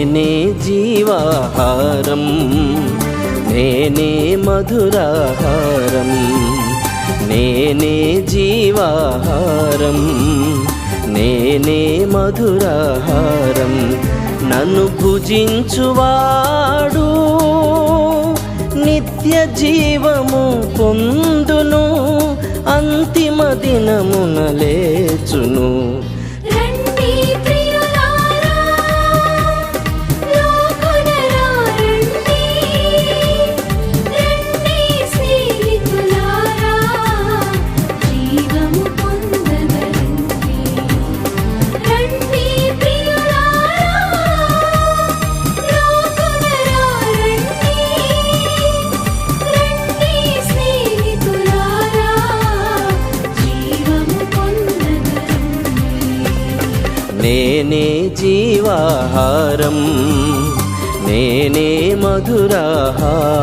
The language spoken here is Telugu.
నేనే జీవాహారం, నేనే మధురాహారం, నేనే జీవాహారం, నేనే మధురాహారం. నన్ను భుజించువాడు నిత్య జీవము పొందును, అంతిమ దినమున లేచును. నేనే జీవాహారం, నేనే మధురాహారం.